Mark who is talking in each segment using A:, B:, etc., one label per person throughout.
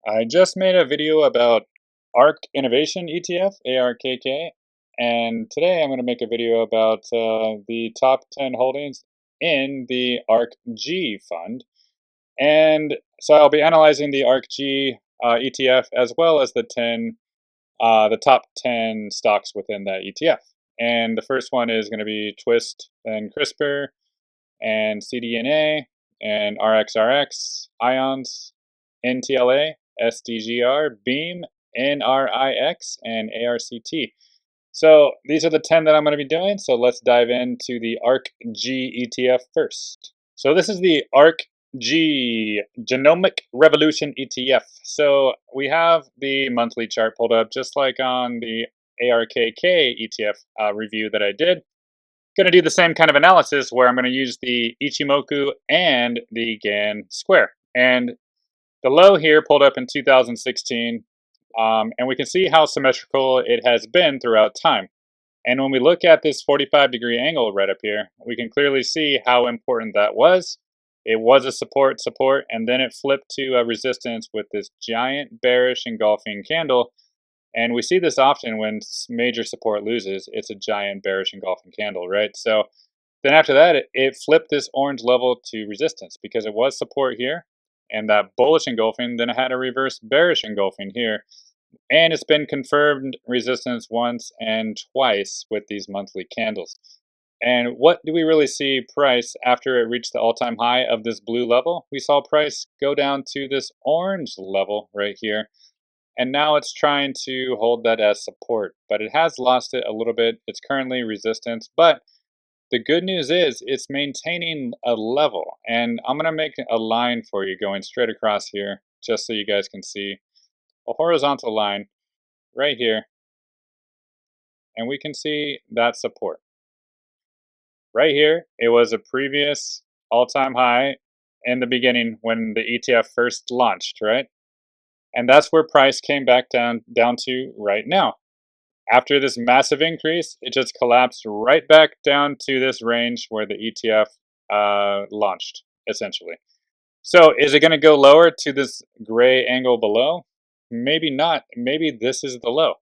A: I just made a video about ARK Innovation ETF, ARKK, and today I'm going to make a video about the top 10 holdings in the ARKG fund. And so I'll be analyzing the ARKG ETF as well as the top 10 stocks within that ETF. And the first one is going to be TWST, then CRISPR, and CDNA, and RXRX, IONS, NTLA, SDGR, BEAM, NRIX, and ARCT. So these are the 10 that I'm going to be doing. So let's dive into the ARKG ETF first. So this is the ARKG Genomic Revolution ETF. So we have the monthly chart pulled up just like on the ARKK ETF review that I did. Going to do the same kind of analysis where I'm going to use the Ichimoku and the Gann square. And the low here pulled up in 2016, and we can see how symmetrical it has been throughout time. And when we look at this 45-degree angle right up here, we can clearly see how important that was. It was a support, and then it flipped to a resistance with this giant bearish engulfing candle. And we see this often when major support loses, it's a giant bearish engulfing candle, right? So then after that, it flipped this orange level to resistance because it was support here and that bullish engulfing, then it had a reverse bearish engulfing here. And it's been confirmed resistance once and twice with these monthly candles. And what do we really see price after it reached the all-time high of this blue level? We saw price go down to this orange level right here. And now it's trying to hold that as support, but it has lost it a little bit. It's currently resistance, but the good news is it's maintaining a level. And I'm going to make a line for you going straight across here, just so you guys can see a horizontal line right here. And we can see that support. Right here, it was a previous all-time high in the beginning when the ETF first launched, right? And that's where price came back down to right now. After this massive increase, it just collapsed right back down to this range where the ETF launched, essentially. So is it going to go lower to this gray angle below? Maybe not. Maybe this is the low.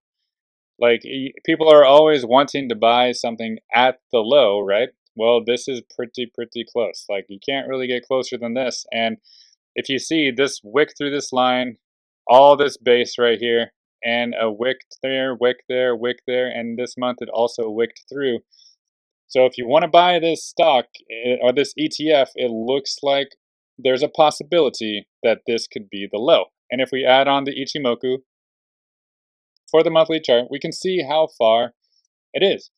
A: Like, people are always wanting to buy something at the low, right? Well, this is pretty close. Like, you can't really get closer than this. And if you see this wick through this line, all this base right here, and a wick there, wick there, wick there, and this month it also wicked through. So if you want to buy this stock or this ETF, it looks like there's a possibility that this could be the low. And if we add on the Ichimoku for the monthly chart, we can see how far it is.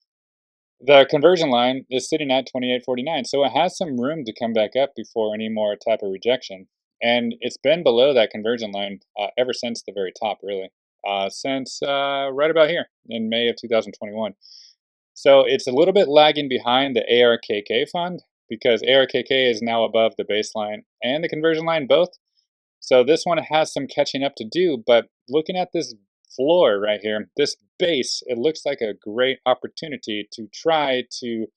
A: The conversion line is sitting at 28.49, so it has some room to come back up before any more type of rejection. And it's been below that conversion line ever since the very top, really, since right about here in May of 2021. So it's a little bit lagging behind the ARKK fund because ARKK is now above the baseline and the conversion line both. So this one has some catching up to do, but looking at this floor right here, this base, it looks like a great opportunity to try to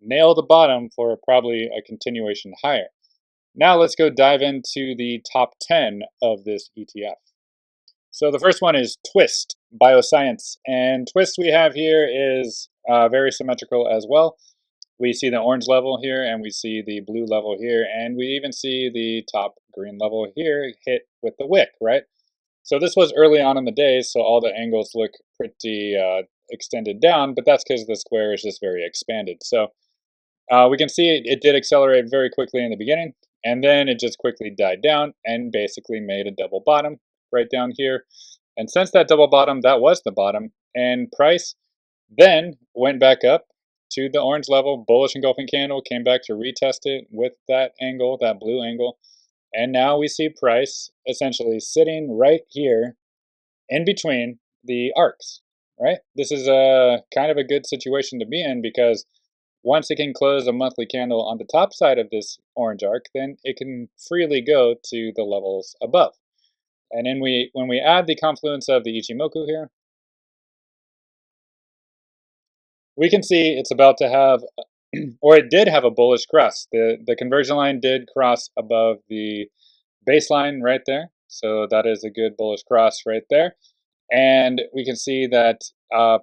A: nail the bottom for probably a continuation higher. Now let's go dive into the top 10 of this ETF. So the first one is TWST Bioscience, and TWST we have here is very symmetrical as well. We see the orange level here, and we see the blue level here, and we even see the top green level here hit with the wick, right? So this was early on in the day, so all the angles look pretty extended down, but that's because the square is just very expanded. So we can see it did accelerate very quickly in the beginning, and then it just quickly died down and basically made a double bottom right down here. And since that double bottom, that was the bottom, and price then went back up to the orange level, bullish engulfing candle, came back to retest it with that angle, that blue angle. And now we see price essentially sitting right here in between the arcs, right? This is a kind of a good situation to be in because once it can close a monthly candle on the top side of this orange arc, then it can freely go to the levels above. And then when we add the confluence of the Ichimoku here, we can see it's about to have, or it did have a bullish cross. The conversion line did cross above the baseline right there. So that is a good bullish cross right there. And we can see that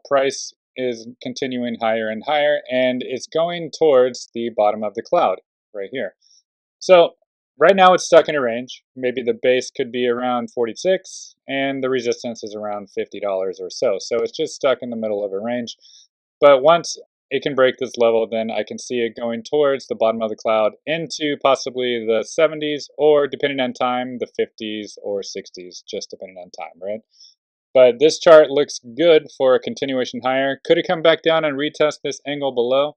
A: price is continuing higher and higher, and it's going towards the bottom of the cloud right here. So right now it's stuck in a range. Maybe the base could be around 46 and the resistance is around $50 or so. So it's just stuck in the middle of a range. But once it can break this level, then I can see it going towards the bottom of the cloud into possibly the 70s, or depending on time, the 50s or 60s, just depending on time, right? But this chart looks good for a continuation higher. Could it come back down and retest this angle below?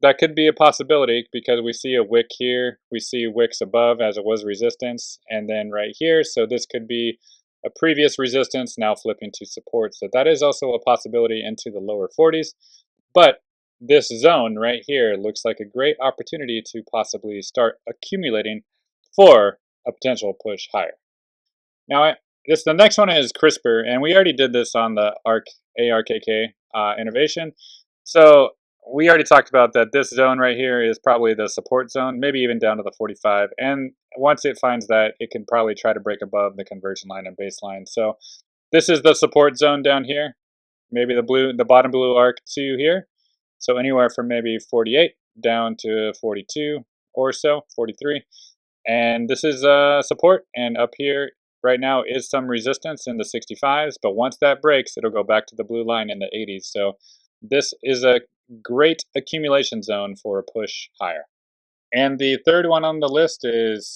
A: That could be a possibility because we see a wick here. We see wicks above as it was resistance, and then right here. So this could be a previous resistance now flipping to support. So that is also a possibility into the lower 40s. But this zone right here looks like a great opportunity to possibly start accumulating for a potential push higher. Now, the next one is CRISPR, and we already did this on the ARKK innovation. So we already talked about that this zone right here is probably the support zone, maybe even down to the 45. And once it finds that, it can probably try to break above the conversion line and baseline. So this is the support zone down here, maybe the bottom blue arc to here. So anywhere from maybe 48 down to 42 or so, 43. And this is support, and up here right now is some resistance in the 65s, but once that breaks, it'll go back to the blue line in the 80s. So this is a great accumulation zone for a push higher. And the third one on the list is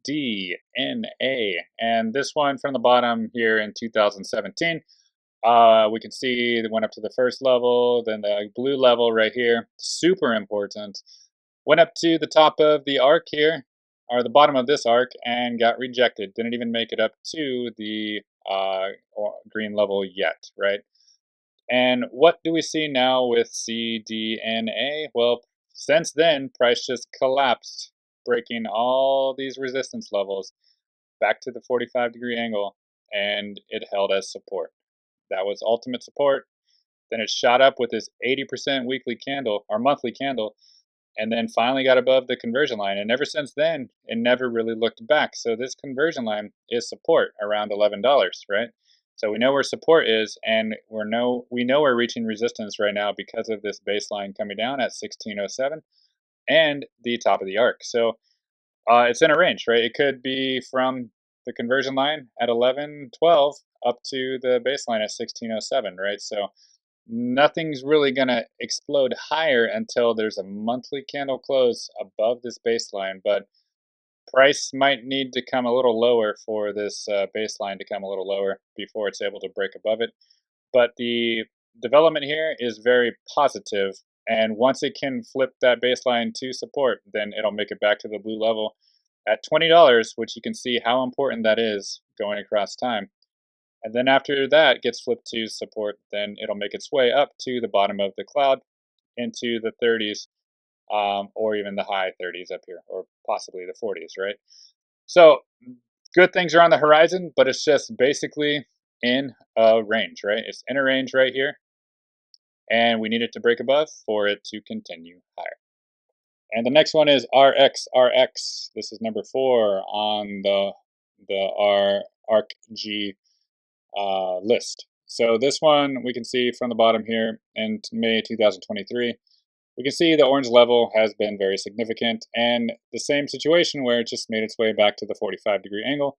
A: CDNA, and this one from the bottom here in 2017. We can see it went up to the first level, then the blue level right here, super important. Went up to the top of the arc here, or the bottom of this arc, and got rejected. Didn't even make it up to the green level yet, right? And what do we see now with CDNA? Well, since then, price just collapsed, breaking all these resistance levels back to the 45-degree angle, and it held as support. That was ultimate support. Then it shot up with this 80% weekly candle, or monthly candle, and then finally got above the conversion line. And ever since then, it never really looked back. So this conversion line is support around $11, right? So we know where support is, and we know we're reaching resistance right now because of this baseline coming down at 1607 and the top of the arc. So it's in a range, right? It could be from the conversion line at 1112 up to the baseline at 1607, right? So nothing's really going to explode higher until there's a monthly candle close above this baseline, but price might need to come a little lower for this baseline to come a little lower before it's able to break above it. But the development here is very positive, and once it can flip that baseline to support, then it'll make it back to the blue level at $20, which you can see how important that is going across time. And then after that gets flipped to support, then it'll make its way up to the bottom of the cloud into the 30s, or even the high 30s up here, or possibly the 40s, right? So good things are on the horizon, but it's just basically in a range, right? It's in a range right here, and we need it to break above for it to continue higher. And the next one is RXRX. This is number 4 on the ARKG list. So this one we can see from the bottom here in May 2023. We can see the orange level has been very significant, and the same situation where it just made its way back to the 45-degree angle.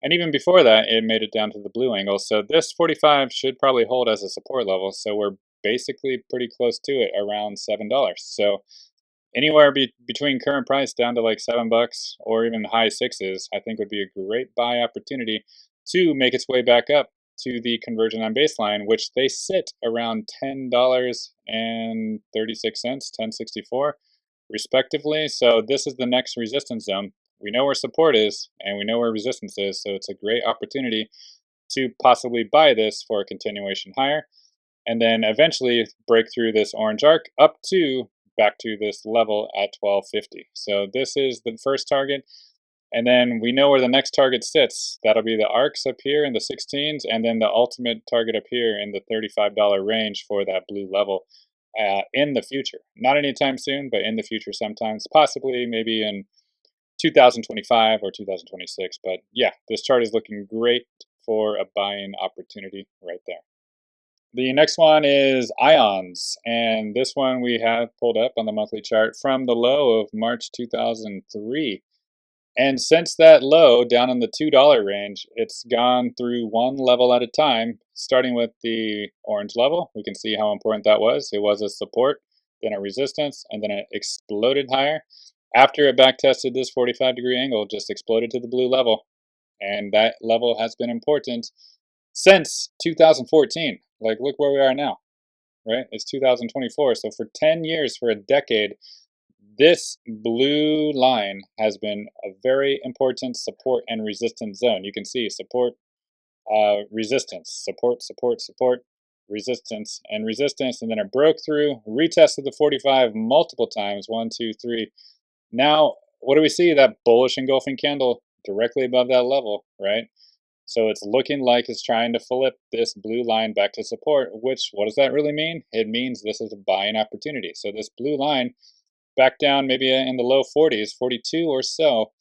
A: And even before that, it made it down to the blue angle. So this 45 should probably hold as a support level. So we're basically pretty close to it, around $7. So anywhere between current price down to like $7 or even high sixes, I think would be a great buy opportunity to make its way back up to the conversion on baseline, which they sit around $10.36, $10.64 respectively. So this is the next resistance zone. We know where support is and we know where resistance is, so it's a great opportunity to possibly buy this for a continuation higher, and then eventually break through this orange arc up to back to this level at 1250. So this is the first target, and then we know where the next target sits. That'll be the arcs up here in the 16s, and then the ultimate target up here in the $35 range for that blue level in the future. Not anytime soon, but in the future sometimes, possibly maybe in 2025 or 2026. But yeah, this chart is looking great for a buying opportunity right there. The next one is ions, and this one we have pulled up on the monthly chart from the low of March 2003. And since that low down in the $2 range, it's gone through one level at a time, starting with the orange level. We can see how important that was. It was a support, then a resistance, and then it exploded higher. After it backtested this 45-degree angle, it just exploded to the blue level. And that level has been important since 2014. Like, look where we are now, right? It's 2024. So for 10 years, for a decade, this blue line has been a very important support and resistance zone. You can see support, resistance, support, support, support, resistance, and resistance. And then it broke through, retested the 45 multiple times, 1, 2, 3. Now, what do we see? That bullish engulfing candle directly above that level, right? So it's looking like it's trying to flip this blue line back to support, which, what does that really mean? It means this is a buying opportunity. So this blue line back down maybe in the low 40s, 42 or so,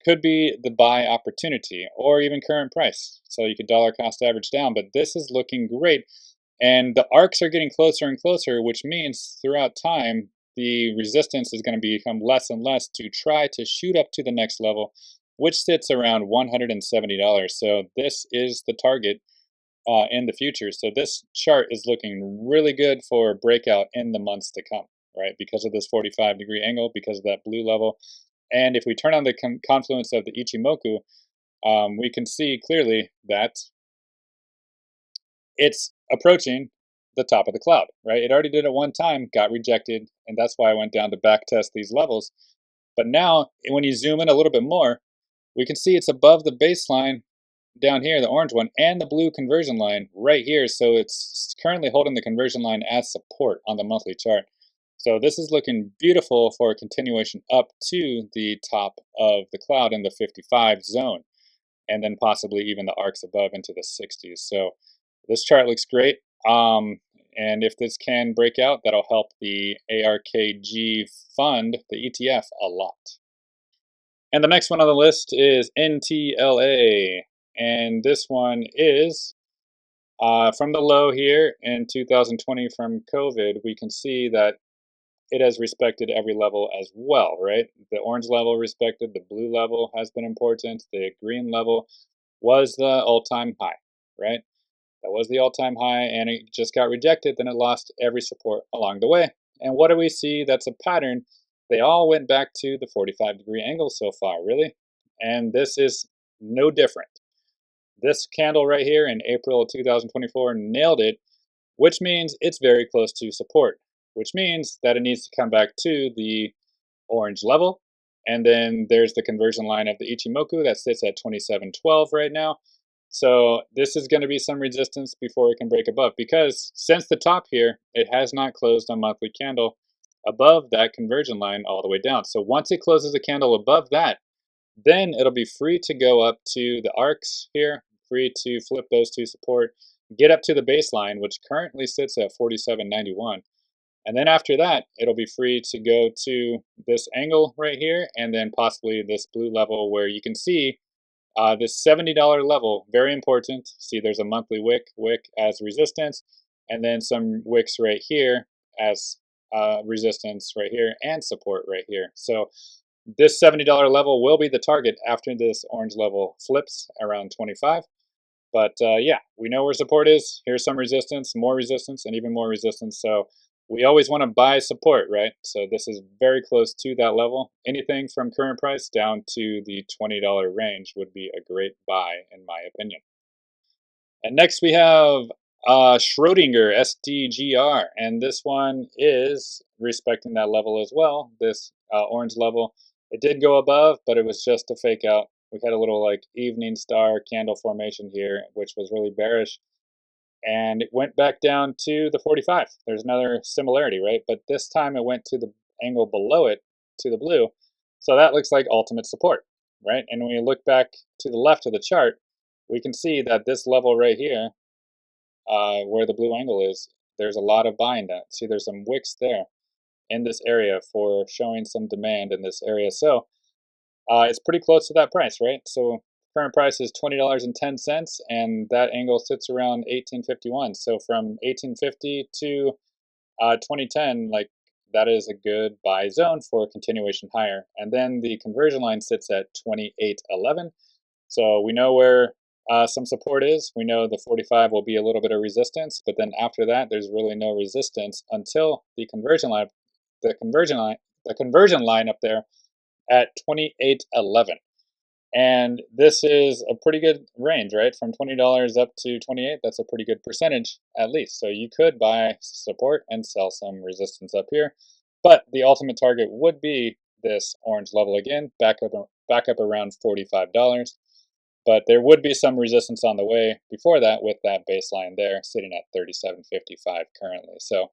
A: could be the buy opportunity or even current price. So you could dollar cost average down, but this is looking great. And the arcs are getting closer and closer, which means throughout time, the resistance is going to become less and less to try to shoot up to the next level, which sits around $170. So this is the target in the future. So this chart is looking really good for breakout in the months to come, right? Because of this 45-degree angle, because of that blue level. And if we turn on the confluence of the Ichimoku, we can see clearly that it's approaching the top of the cloud, right? It already did it one time, got rejected, and that's why I went down to back test these levels. But now, when you zoom in a little bit more, we can see it's above the baseline down here, the orange one, and the blue conversion line right here. So it's currently holding the conversion line as support on the monthly chart. So this is looking beautiful for a continuation up to the top of the cloud in the 55 zone, and then possibly even the arcs above into the 60s. So this chart looks great. And if this can break out, that'll help the ARKG fund, the ETF, a lot. And the next one on the list is NTLA. And this one is from the low here in 2020 from COVID, we can see that it has respected every level as well, right? The orange level respected, the blue level has been important, the green level was the all-time high, right? That was the all-time high, and it just got rejected, then it lost every support along the way. And what do we see that's a pattern? They all went back to the 45-degree angle so far, really. And this is no different. This candle right here in April of 2024 nailed it, which means it's very close to support, which means that it needs to come back to the orange level. And then there's the conversion line of the Ichimoku that sits at 2712 right now. So this is going to be some resistance before it can break above, because since the top here, it has not closed a monthly candle above that conversion line all the way down. So once it closes a candle above that, then it'll be free to go up to the arcs here, free to flip those to support, get up to the baseline, which currently sits at 47.91. And then after that, it'll be free to go to this angle right here, and then possibly this blue level where you can see this $70 level, very important. See, there's a monthly wick as resistance, and then some wicks right here as resistance right here and support right here. So this $70 level will be the target after this orange level flips around 25. But yeah, we know where support is. Here's some resistance, and even more resistance. So we always want to buy support, right? So this is very close to that level. Anything from current price down to the $20 range would be a great buy, in my opinion. And next we have Schrodinger, SDGR. And this one is respecting that level as well, this orange level. It did go above, but it was just a fake out. We had a little like evening star candle formation here, which was really bearish. And it went back down to the 45. There's another similarity, right? But this time it went to the angle below it, to the blue. So that looks like ultimate support, right? And when we look back to the left of the chart, we can see that this level right here, where the blue angle is, there's a lot of buying that. See, there's some wicks there in this area for showing some demand in this area. So It's pretty close to that price, right? So current price is $20.10, and that angle sits around 1851. So from 1850 to 2010, like that is a good buy zone for continuation higher. And then the conversion line sits at 2811. So we know where some support is. We know the 45 will be a little bit of resistance, but then after that, there's really no resistance until the conversion line, the conversion line, the conversion line up there at 2811. And this is a pretty good range, right? From $20 up to 28, that's a pretty good percentage at least. So you could buy support and sell some resistance up here. But the ultimate target would be this orange level again, back up around $45. But there would be some resistance on the way before that with that baseline there sitting at 37.55 currently. So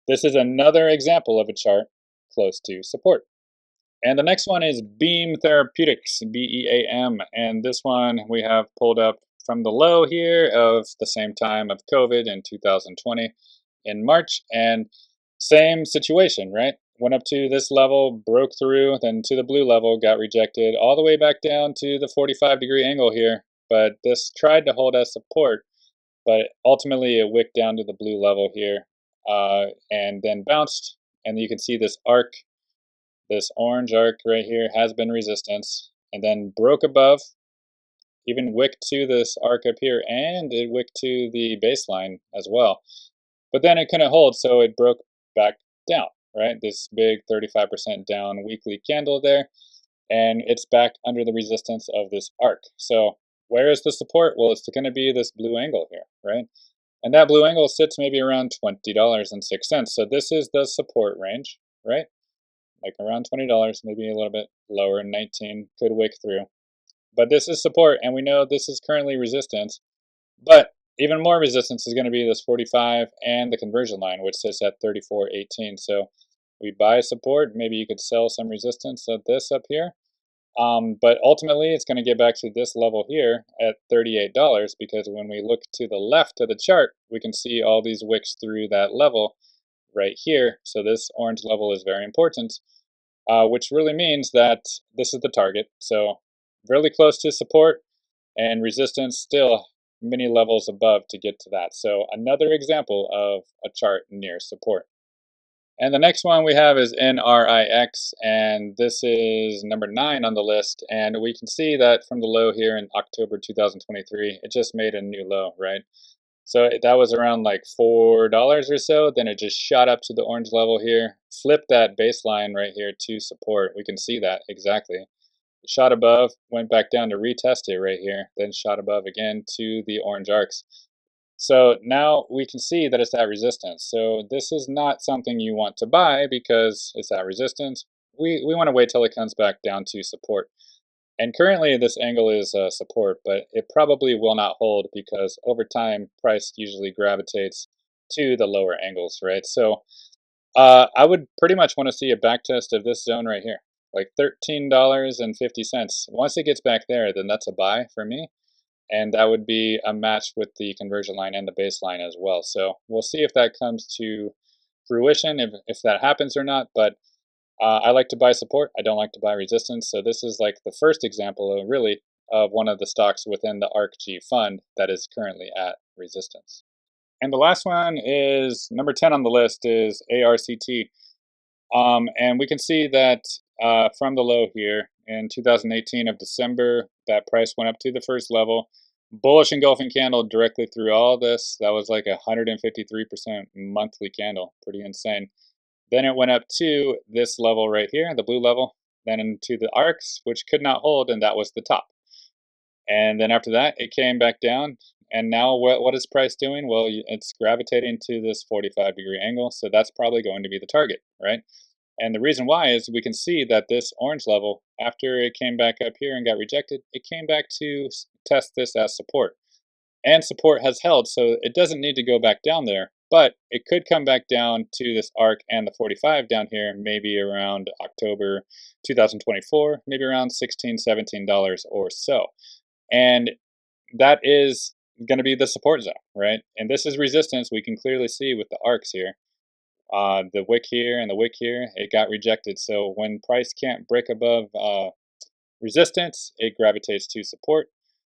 A: this is another example of a chart close to support. And the next one is Beam Therapeutics, BEAM. And this one we have pulled up from the low here of the same time of COVID in 2020 in March. And same situation, right? Went up to this level, broke through, then to the blue level, got rejected, all the way back down to the 45-degree angle here. But this tried to hold as support, but ultimately it wicked down to the blue level here and then bounced. And you can see this arc, this orange arc right here has been resistance, and then broke above, even wicked to this arc up here, and it wicked to the baseline as well. But then it couldn't hold, so it broke back down, right? This big 35% down weekly candle there, and it's back under the resistance of this arc. So where is the support? Well, it's going to be this blue angle here, right? And that blue angle sits maybe around $20.06. So this is the support range, right? Like around $20, maybe a little bit lower, 19 could wick through. But this is support, and we know this is currently resistance. But even more resistance is going to be this 45 and the conversion line, which sits at 34.18. So we buy support. Maybe you could sell some resistance at this up here. But ultimately, it's going to get back to this level here at $38 because when we look to the left of the chart, we can see all these wicks through that level right here. So this orange level is very important, which really means that this is the target. So really close to support and resistance still many levels above to get to that. So another example of a chart near support. And the next one we have is NRIX, and this is number 9 on the list. And we can see that from the low here in October 2023, it just made a new low, right? So that was around like $4 or so. Then it just shot up to the orange level here, flipped that baseline right here to support. We can see that exactly. It shot above, went back down to retest it right here, then shot above again to the orange arcs. So now we can see that it's at resistance. So this is not something you want to buy because it's at resistance. We want to wait till it comes back down to support. And currently this angle is support, but it probably will not hold because over time price usually gravitates to the lower angles, right? So I would pretty much want to see a back test of this zone right here, like $13.50. Once it gets back there, then that's a buy for me. And that would be a match with the conversion line and the baseline as well. So we'll see if that comes to fruition, if that happens or not. But I like to buy support. I don't like to buy resistance. So this is like the first example, really, of one of the stocks within the ARKG fund that is currently at resistance. And the last one is number 10 on the list is ARCT. And we can see that from the low here in 2018 of December, that price went up to the first level. Bullish engulfing candle directly through all this. That was like a 153% monthly candle. Pretty insane. Then it went up to this level right here, the blue level, then into the arcs, which could not hold, and that was the top. And then after that, it came back down. And now what is price doing? Well, it's gravitating to this 45-degree angle, so that's probably going to be the target, right? And the reason why is we can see that this orange level, after it came back up here and got rejected, it came back to test this as support. And support has held, so it doesn't need to go back down there, but it could come back down to this arc and the 45 down here, maybe around October 2024, maybe around $16, $17 or so. And that is going to be the support zone, right? And this is resistance. We can clearly see with the arcs here. The wick here and the wick here, it got rejected. So when price can't break above resistance, it gravitates to support.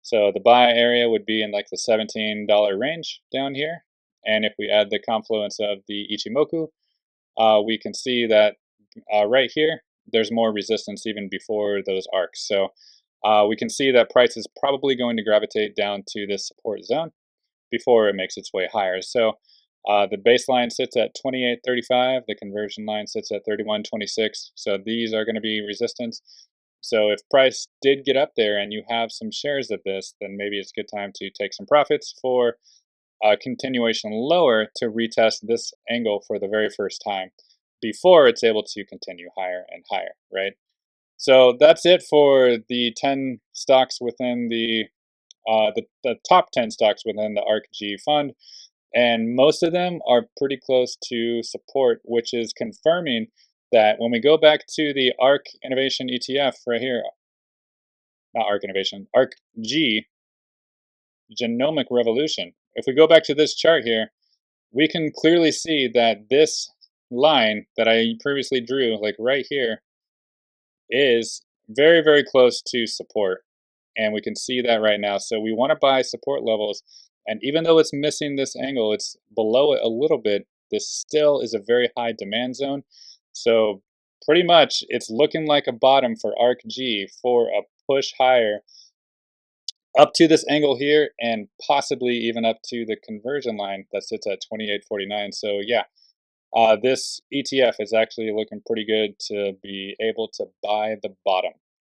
A: So the buy area would be in like the $17 range down here. And if we add the confluence of the Ichimoku, we can see that right here, there's more resistance even before those arcs. So we can see that price is probably going to gravitate down to this support zone before it makes its way higher. So the baseline sits at 28.35. The conversion line sits at 31.26. So these are going to be resistance. So if price did get up there and you have some shares of this, then maybe it's a good time to take some profits for continuation lower to retest this angle for the very first time before it's able to continue higher and higher, right? So that's it for the 10 stocks within the top 10 stocks within the ARKG fund. And most of them are pretty close to support, which is confirming that when we go back to the ARK Innovation ETF right here, not ARK Innovation, ARKG Genomic Revolution. If we go back to this chart here, we can clearly see that this line that I previously drew, like right here, is very, very close to support. And we can see that right now. So we want to buy support levels. And even though it's missing this angle, it's below it a little bit. This still is a very high demand zone. So pretty much it's looking like a bottom for ARKG for a push higher up to this angle here and possibly even up to the conversion line that sits at 28.49. So yeah, this ETF is actually looking pretty good to be able to buy the bottom.